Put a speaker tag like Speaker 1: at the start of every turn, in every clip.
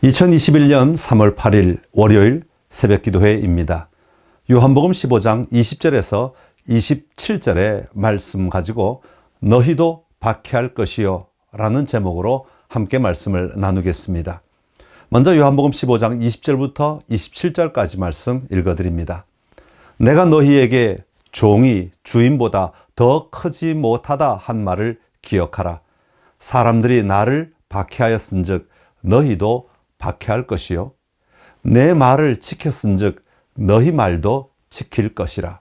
Speaker 1: 2021년 3월 8일 월요일 새벽기도회입니다. 요한복음 15장 20절에서 27절의 말씀 가지고 너희도 박해할 것이요 라는 제목으로 함께 말씀을 나누겠습니다. 먼저 요한복음 15장 20절부터 27절까지 말씀 읽어드립니다. 내가 너희에게 종이 주인보다 더 크지 못하다 한 말을 기억하라. 사람들이 나를 박해하였은즉 너희도 박해할 것이요 내 말을 지켰은즉 너희 말도 지킬 것이라.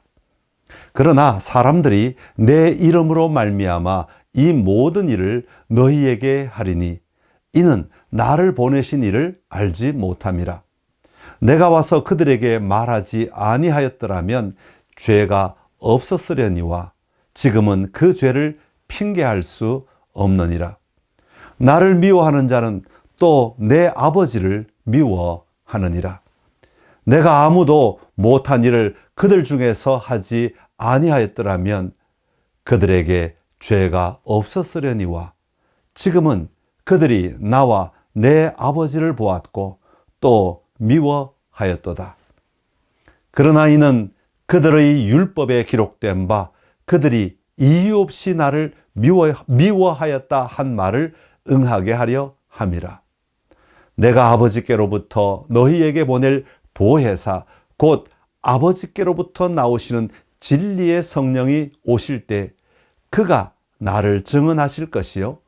Speaker 1: 그러나 사람들이 내 이름으로 말미암아 이 모든 일을 너희에게 하리니 이는 나를 보내신 이를 알지 못함이라. 내가 와서 그들에게 말하지 아니하였더라면 죄가 없었으려니와 지금은 그 죄를 핑계할 수 없느니라. 나를 미워하는 자는 또 내 아버지를 미워하느니라. 내가 아무도 못한 일을 그들 중에서 하지 아니하였더라면 그들에게 죄가 없었으려니와 지금은 그들이 나와 내 아버지를 보았고 또 미워하였도다. 그러나 이는 그들의 율법에 기록된 바 그들이 이유 없이 나를 미워하였다 한 말을 응하게 하려 함이라. 내가 아버지께로부터 너희에게 보낼 보혜사 곧 아버지께로부터 나오시는 진리의 성령이 오실 때 그가 나를 증언하실 것이요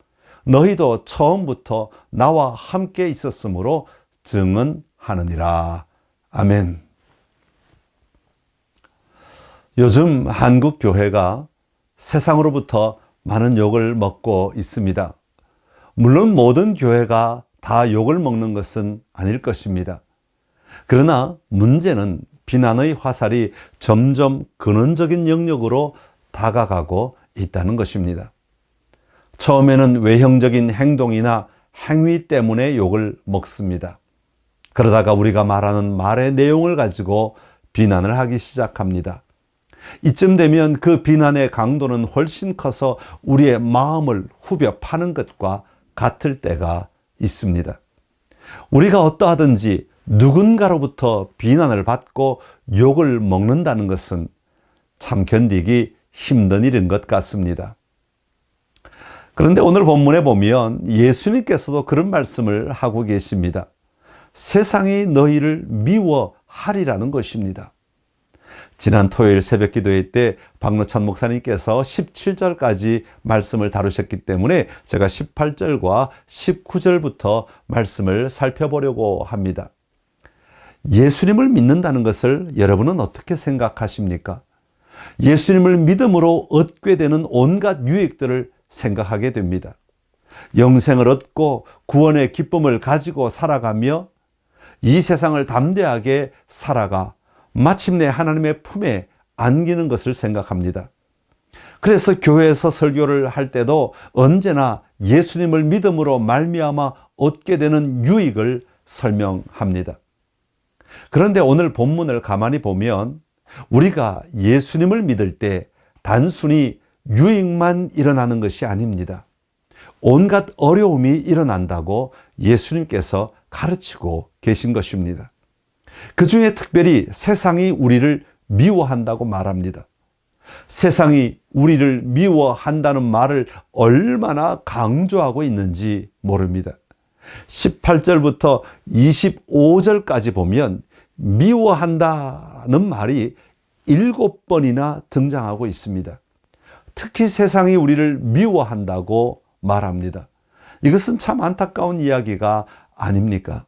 Speaker 1: 너희도 처음부터 나와 함께 있었으므로 증언하느니라. 아멘. 요즘 한국 교회가 세상으로부터 많은 욕을 먹고 있습니다. 물론 모든 교회가 다 욕을 먹는 것은 아닐 것입니다. 그러나 문제는 비난의 화살이 점점 근원적인 영역으로 다가가고 있다는 것입니다. 처음에는 외형적인 행동이나 행위 때문에 욕을 먹습니다. 그러다가 우리가 말하는 말의 내용을 가지고 비난을 하기 시작합니다. 이쯤 되면 그 비난의 강도는 훨씬 커서 우리의 마음을 후벼 파는 것과 같을 때가 있습니다. 우리가 어떠하든지 누군가로부터 비난을 받고 욕을 먹는다는 것은 참 견디기 힘든 일인 것 같습니다. 그런데 오늘 본문에 보면 예수님께서도 그런 말씀을 하고 계십니다. 세상이 너희를 미워하리라는 것입니다. 지난 토요일 새벽 기도회 때 박노찬 목사님께서 17절까지 말씀을 다루셨기 때문에 제가 18절과 19절부터 말씀을 살펴보려고 합니다. 예수님을 믿는다는 것을 여러분은 어떻게 생각하십니까? 예수님을 믿음으로 얻게 되는 온갖 유익들을 생각하게 됩니다. 영생을 얻고 구원의 기쁨을 가지고 살아가며 이 세상을 담대하게 살아가 마침내 하나님의 품에 안기는 것을 생각합니다. 그래서 교회에서 설교를 할 때도 언제나 예수님을 믿음으로 말미암아 얻게 되는 유익을 설명합니다. 그런데 오늘 본문을 가만히 보면 우리가 예수님을 믿을 때 단순히 유익만 일어나는 것이 아닙니다. 온갖 어려움이 일어난다고 예수님께서 가르치고 계신 것입니다. 그 중에 특별히 세상이 우리를 미워한다고 말합니다. 세상이 우리를 미워한다는 말을 얼마나 강조하고 있는지 모릅니다. 18절부터 25절까지 보면 미워한다는 말이 7번이나 등장하고 있습니다. 특히 세상이 우리를 미워한다고 말합니다. 이것은 참 안타까운 이야기가 아닙니까?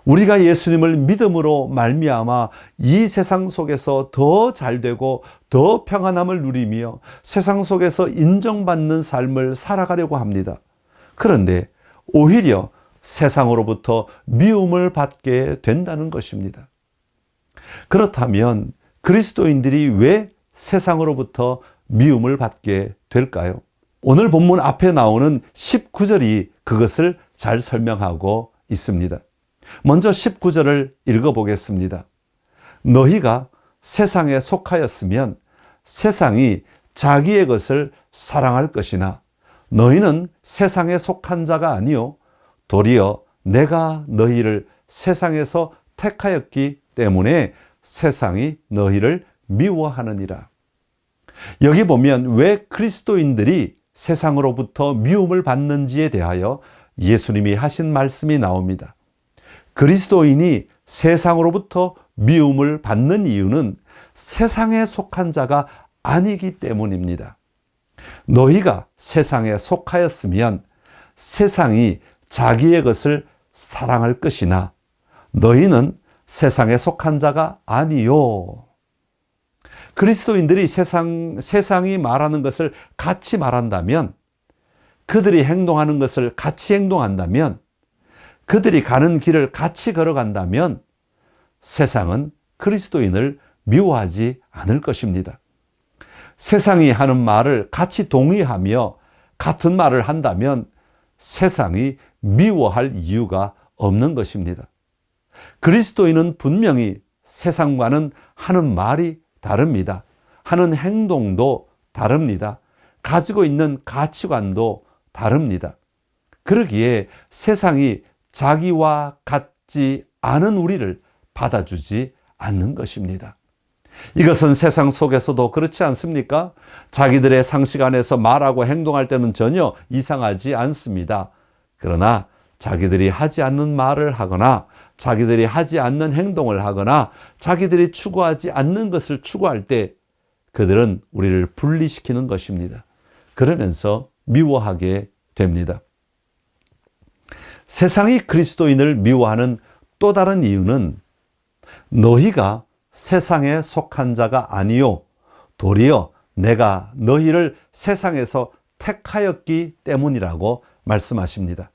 Speaker 1: 우리가 예수님을 믿음으로 말미암아 이 세상 속에서 더 잘되고 더 평안함을 누리며 세상 속에서 인정받는 삶을 살아가려고 합니다. 그런데 오히려 세상으로부터 미움을 받게 된다는 것입니다. 그렇다면 그리스도인들이 왜 세상으로부터 미움을 받게 될까요? 오늘 본문 앞에 나오는 19절이 그것을 잘 설명하고 있습니다. 먼저 19절을 읽어보겠습니다. 너희가 세상에 속하였으면 세상이 자기의 것을 사랑할 것이나 너희는 세상에 속한 자가 아니요 도리어 내가 너희를 세상에서 택하였기 때문에 세상이 너희를 미워하느니라. 여기 보면 왜 그리스도인들이 세상으로부터 미움을 받는지에 대하여 예수님이 하신 말씀이 나옵니다. 그리스도인이 세상으로부터 미움을 받는 이유는 세상에 속한 자가 아니기 때문입니다. 너희가 세상에 속하였으면 세상이 자기의 것을 사랑할 것이나 너희는 세상에 속한 자가 아니요. 그리스도인들이 세상이 말하는 것을 같이 말한다면, 그들이 행동하는 것을 같이 행동한다면, 그들이 가는 길을 같이 걸어간다면 세상은 그리스도인을 미워하지 않을 것입니다. 세상이 하는 말을 같이 동의하며 같은 말을 한다면 세상이 미워할 이유가 없는 것입니다. 그리스도인은 분명히 세상과는 하는 말이 다릅니다. 하는 행동도 다릅니다. 가지고 있는 가치관도 다릅니다. 그러기에 세상이 자기와 같지 않은 우리를 받아주지 않는 것입니다. 이것은 세상 속에서도 그렇지 않습니까? 자기들의 상식 안에서 말하고 행동할 때는 전혀 이상하지 않습니다. 그러나 자기들이 하지 않는 말을 하거나 자기들이 하지 않는 행동을 하거나 자기들이 추구하지 않는 것을 추구할 때 그들은 우리를 분리시키는 것입니다. 그러면서 미워하게 됩니다. 세상이 그리스도인을 미워하는 또 다른 이유는 너희가 세상에 속한 자가 아니요 도리어 내가 너희를 세상에서 택하였기 때문이라고 말씀하십니다.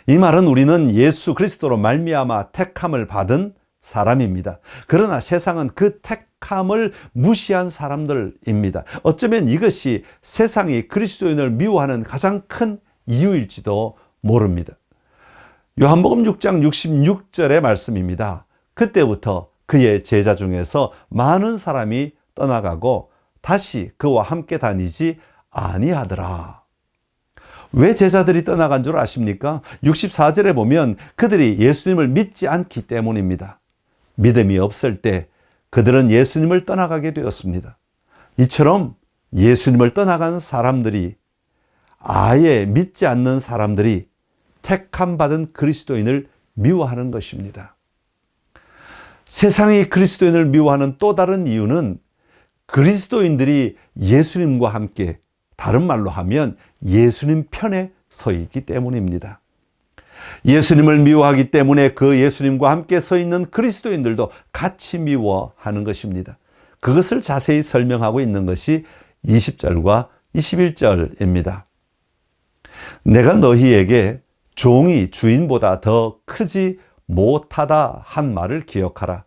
Speaker 1: 이 말은 우리는 예수 그리스도로 말미암아 택함을 받은 사람입니다. 그러나 세상은 그 택함을 무시한 사람들입니다. 어쩌면 이것이 세상이 그리스도인을 미워하는 가장 큰 이유일지도 모릅니다. 요한복음 6장 66절의 말씀입니다. 그때부터 그의 제자 중에서 많은 사람이 떠나가고 다시 그와 함께 다니지 아니하더라. 왜 제자들이 떠나간 줄 아십니까? 64절에 보면 그들이 예수님을 믿지 않기 때문입니다. 믿음이 없을 때 그들은 예수님을 떠나가게 되었습니다. 이처럼 예수님을 떠나간 사람들이, 아예 믿지 않는 사람들이 택함 받은 그리스도인을 미워하는 것입니다. 세상이 그리스도인을 미워하는 또 다른 이유는 그리스도인들이 예수님과 함께, 다른 말로 하면 예수님 편에 서 있기 때문입니다. 예수님을 미워하기 때문에 그 예수님과 함께 서 있는 그리스도인들도 같이 미워하는 것입니다. 그것을 자세히 설명하고 있는 것이 20절과 21절입니다. 내가 너희에게 종이 주인보다 더 크지 못하다 한 말을 기억하라.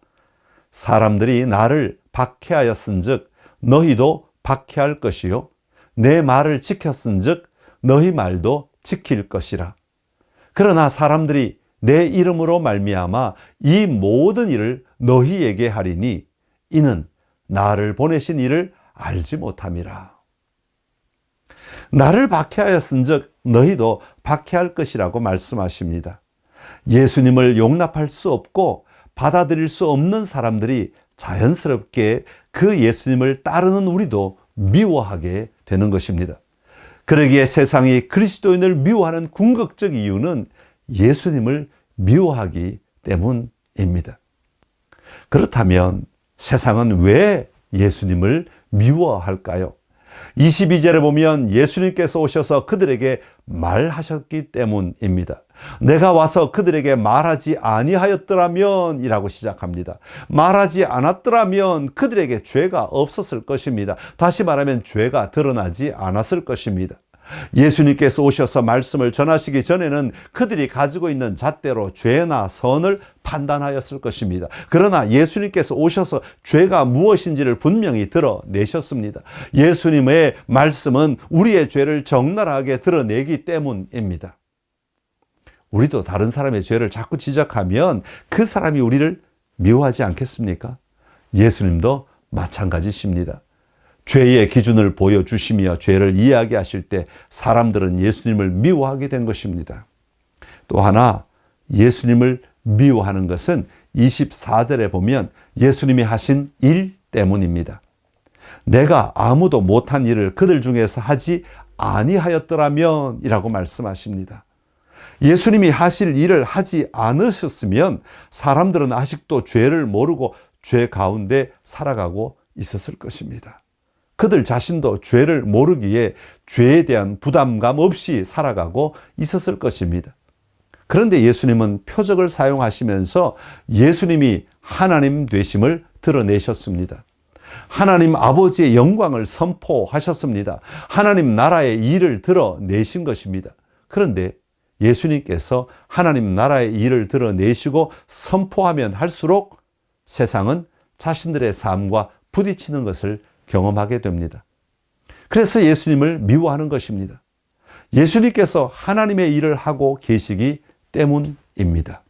Speaker 1: 사람들이 나를 박해하였은즉 너희도 박해할 것이요 내 말을 지켰은즉 너희 말도 지킬 것이라. 그러나 사람들이 내 이름으로 말미암아 이 모든 일을 너희에게 하리니 이는 나를 보내신 이를 알지 못함이라. 나를 박해하였은즉 너희도 박해할 것이라고 말씀하십니다. 예수님을 용납할 수 없고 받아들일 수 없는 사람들이 자연스럽게 그 예수님을 따르는 우리도 미워하게 되는 것입니다. 그러기에 세상이 그리스도인을 미워하는 궁극적 이유는 예수님을 미워하기 때문입니다. 그렇다면 세상은 왜 예수님을 미워할까요? 22절에 보면 예수님께서 오셔서 그들에게 말하셨기 때문입니다. 내가 와서 그들에게 말하지 아니하였더라면 이라고 시작합니다. 말하지 않았더라면 그들에게 죄가 없었을 것입니다. 다시 말하면 죄가 드러나지 않았을 것입니다. 예수님께서 오셔서 말씀을 전하시기 전에는 그들이 가지고 있는 잣대로 죄나 선을 판단하였을 것입니다. 그러나 예수님께서 오셔서 죄가 무엇인지를 분명히 드러내셨습니다. 예수님의 말씀은 우리의 죄를 적나라하게 드러내기 때문입니다. 우리도 다른 사람의 죄를 자꾸 지적하면 그 사람이 우리를 미워하지 않겠습니까? 예수님도 마찬가지십니다. 죄의 기준을 보여주시며 죄를 이야기하실 때 사람들은 예수님을 미워하게 된 것입니다. 또 하나, 예수님을 미워하는 것은 24절에 보면 예수님이 하신 일 때문입니다. 내가 아무도 못한 일을 그들 중에서 하지 아니하였더라면 이라고 말씀하십니다. 예수님이 하실 일을 하지 않으셨으면 사람들은 아직도 죄를 모르고 죄 가운데 살아가고 있었을 것입니다. 그들 자신도 죄를 모르기에 죄에 대한 부담감 없이 살아가고 있었을 것입니다. 그런데 예수님은 표적을 사용하시면서 예수님이 하나님 되심을 드러내셨습니다. 하나님 아버지의 영광을 선포하셨습니다. 하나님 나라의 일을 드러내신 것입니다. 그런데 예수님께서 하나님 나라의 일을 드러내시고 선포하면 할수록 세상은 자신들의 삶과 부딪히는 것을 경험하게 됩니다. 그래서 예수님을 미워하는 것입니다. 예수님께서 하나님의 일을 하고 계시기 때문입니다.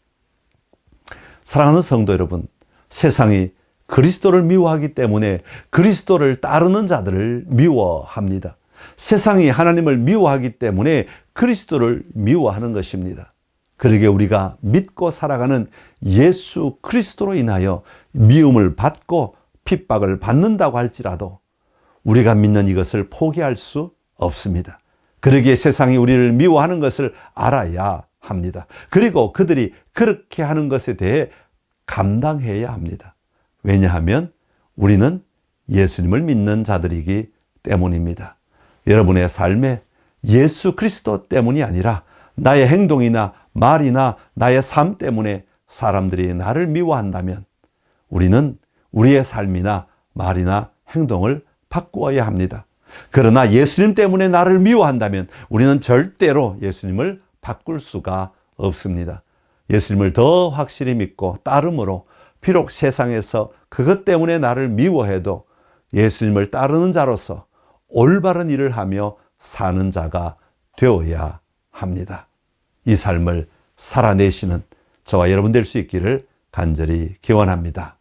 Speaker 1: 사랑하는 성도 여러분, 세상이 그리스도를 미워하기 때문에 그리스도를 따르는 자들을 미워합니다. 세상이 하나님을 미워하기 때문에 그리스도를 미워하는 것입니다. 그러게 우리가 믿고 살아가는 예수 그리스도로 인하여 미움을 받고 핍박을 받는다고 할지라도 우리가 믿는 이것을 포기할 수 없습니다. 그러기에 세상이 우리를 미워하는 것을 알아야 합니다. 그리고 그들이 그렇게 하는 것에 대해 감당해야 합니다. 왜냐하면 우리는 예수님을 믿는 자들이기 때문입니다. 여러분의 삶에 예수 그리스도 때문이 아니라 나의 행동이나 말이나 나의 삶 때문에 사람들이 나를 미워한다면 우리는 우리의 삶이나 말이나 행동을 바꾸어야 합니다. 그러나 예수님 때문에 나를 미워한다면 우리는 절대로 예수님을 바꿀 수가 없습니다. 예수님을 더 확실히 믿고 따름으로 비록 세상에서 그것 때문에 나를 미워해도 예수님을 따르는 자로서 올바른 일을 하며 사는 자가 되어야 합니다. 이 삶을 살아내시는 저와 여러분 될 수 있기를 간절히 기원합니다.